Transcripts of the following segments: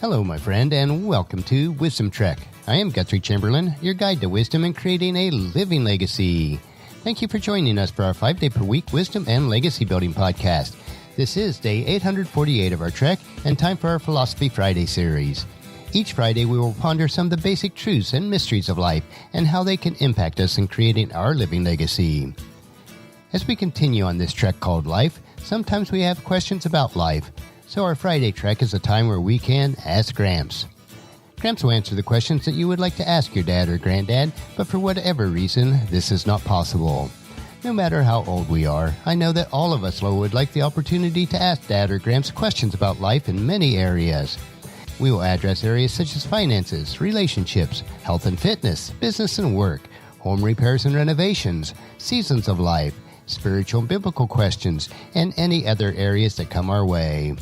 Hello, my friend, and welcome to Wisdom Trek. I am Guthrie Chamberlain, your guide to wisdom and creating a living legacy. Thank you for joining us for our 5-day-per-week Wisdom and Legacy Building podcast. This is day 848 of our trek and time for our Philosophy Friday series. Each Friday, we will ponder some of the basic truths and mysteries of life and how they can impact us in creating our living legacy. As we continue on this trek called life, sometimes we have questions about life. So our Friday trek is a time where we can Ask Gramps. Gramps will answer the questions that you would like to ask your dad or granddad, but for whatever reason, this is not possible. No matter how old we are, I know that all of us would like the opportunity to ask Dad or Gramps questions about life in many areas. We will address areas such as finances, relationships, health and fitness, business and work, home repairs and renovations, seasons of life, spiritual and biblical questions, and any other areas that come our way.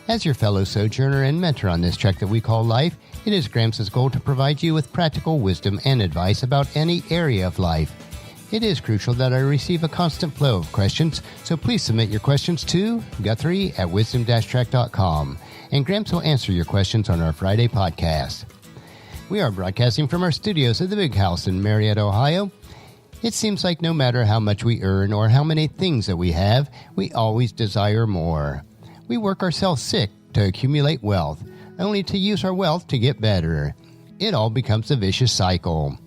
As your fellow sojourner and mentor on this trek that we call life, it is Gramps' goal to provide you with practical wisdom and advice about any area of life. It is crucial that I receive a constant flow of questions, so please submit your questions to Guthrie at wisdom-trek.com, and Gramps will answer your questions on our Friday podcast. We are broadcasting from our studios at the Big House in Marietta, Ohio. It seems like no matter how much we earn or how many things that we have, we always desire more. We work ourselves sick to accumulate wealth, only to use our wealth to get better. It all becomes a vicious cycle.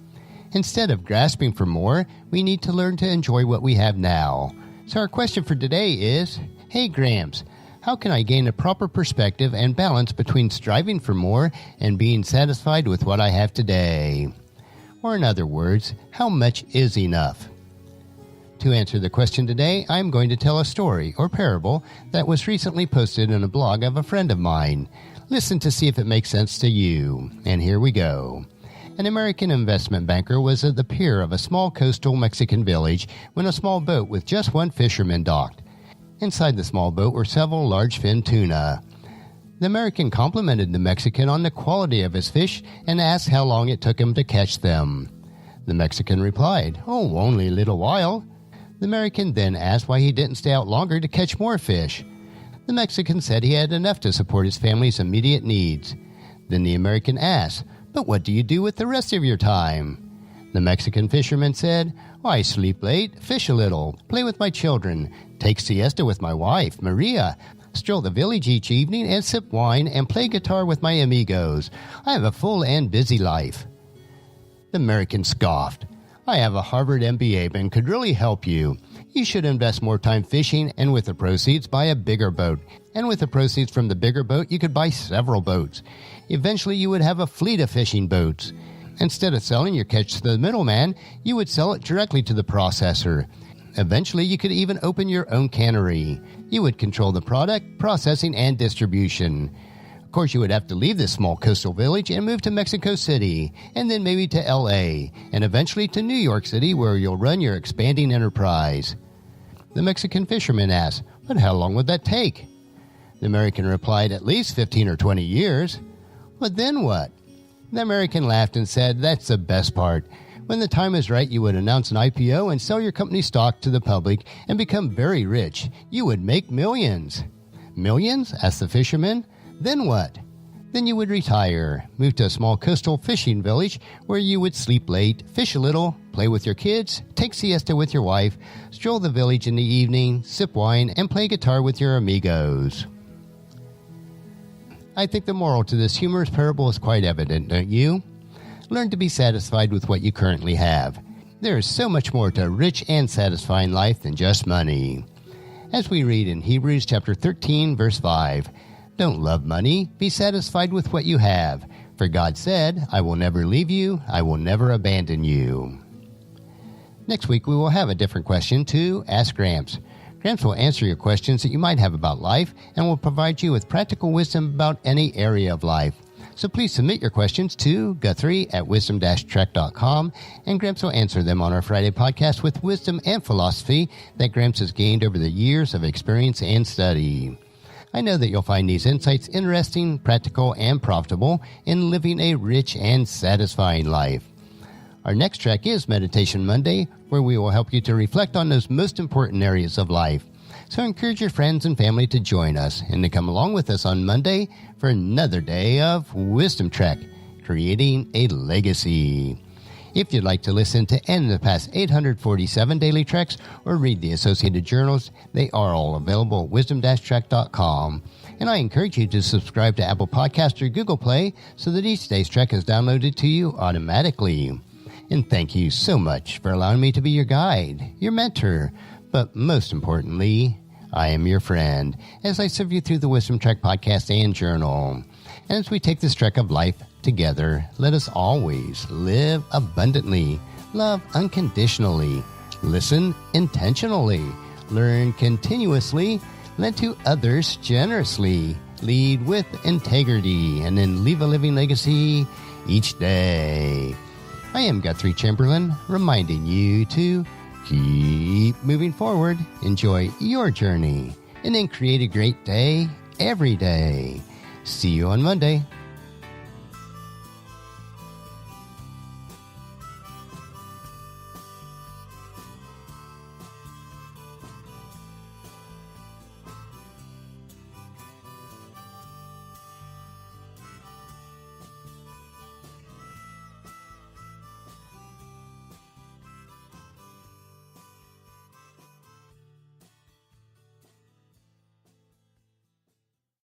Instead of grasping for more, we need to learn to enjoy what we have now. So our question for today is, hey Gramps, how can I gain a proper perspective and balance between striving for more and being satisfied with what I have today? Or in other words, how much is enough? To answer the question today, I'm going to tell a story or parable that was recently posted in a blog of a friend of mine. Listen to see if it makes sense to you. And here we go. An American investment banker was at the pier of a small coastal Mexican village when a small boat with just one fisherman docked. Inside the small boat were several large fin tuna. The American complimented the Mexican on the quality of his fish and asked how long it took him to catch them. The Mexican replied, "Oh, only a little while." The American then asked why he didn't stay out longer to catch more fish. The Mexican said he had enough to support his family's immediate needs. Then the American asked, "But what do you do with the rest of your time?" The Mexican fisherman said, "I sleep late, fish a little, play with my children, take siesta with my wife, Maria, stroll the village each evening and sip wine and play guitar with my amigos. I have a full and busy life." The American scoffed. "I have a Harvard MBA and could really help you. You should invest more time fishing and with the proceeds buy a bigger boat. And with the proceeds from the bigger boat, you could buy several boats. Eventually, you would have a fleet of fishing boats. Instead of selling your catch to the middleman, you would sell it directly to the processor. Eventually, you could even open your own cannery. You would control the product, processing, and distribution. Of course, you would have to leave this small coastal village and move to Mexico City, and then maybe to L.A., and eventually to New York City, where you'll run your expanding enterprise." The Mexican fisherman asked, "But how long would that take?" The American replied, "At least 15 or 20 years. "But then what?" The American laughed and said, "That's the best part. When the time is right, you would announce an IPO and sell your company stock to the public and become very rich. You would make millions." "Millions?" asked the fisherman. "Then what?" "Then you would retire, move to a small coastal fishing village where you would sleep late, fish a little, play with your kids, take siesta with your wife, stroll the village in the evening, sip wine, and play guitar with your amigos." I think the moral to this humorous parable is quite evident, don't you? Learn to be satisfied with what you currently have. There is so much more to a rich and satisfying life than just money. As we read in Hebrews chapter 13, verse 5, "Don't love money, be satisfied with what you have. For God said, I will never leave you, I will never abandon you." Next week we will have a different question to Ask Gramps. Gramps will answer your questions that you might have about life and will provide you with practical wisdom about any area of life. So please submit your questions to Guthrie at wisdom-trek.com, and Gramps will answer them on our Friday podcast with wisdom and philosophy that Gramps has gained over the years of experience and study. I know that you'll find these insights interesting, practical, and profitable in living a rich and satisfying life. Our next track is Meditation Monday, where we will help you to reflect on those most important areas of life. So encourage your friends and family to join us and to come along with us on Monday for another day of Wisdom Trek, creating a legacy. If you'd like to listen to any of the past 847 daily treks or read the associated journals, they are all available at wisdom-trek.com. And I encourage you to subscribe to Apple Podcasts or Google Play so that each day's trek is downloaded to you automatically. And thank you so much for allowing me to be your guide, your mentor, but most importantly, I am your friend as I serve you through the Wisdom Trek podcast and journal. And as we take this trek of life together, let us always live abundantly, love unconditionally, listen intentionally, learn continuously, lend to others generously, lead with integrity, and then leave a living legacy each day. I am Guthrie Chamberlain, reminding you to keep moving forward, enjoy your journey, and then create a great day every day. See you on Monday.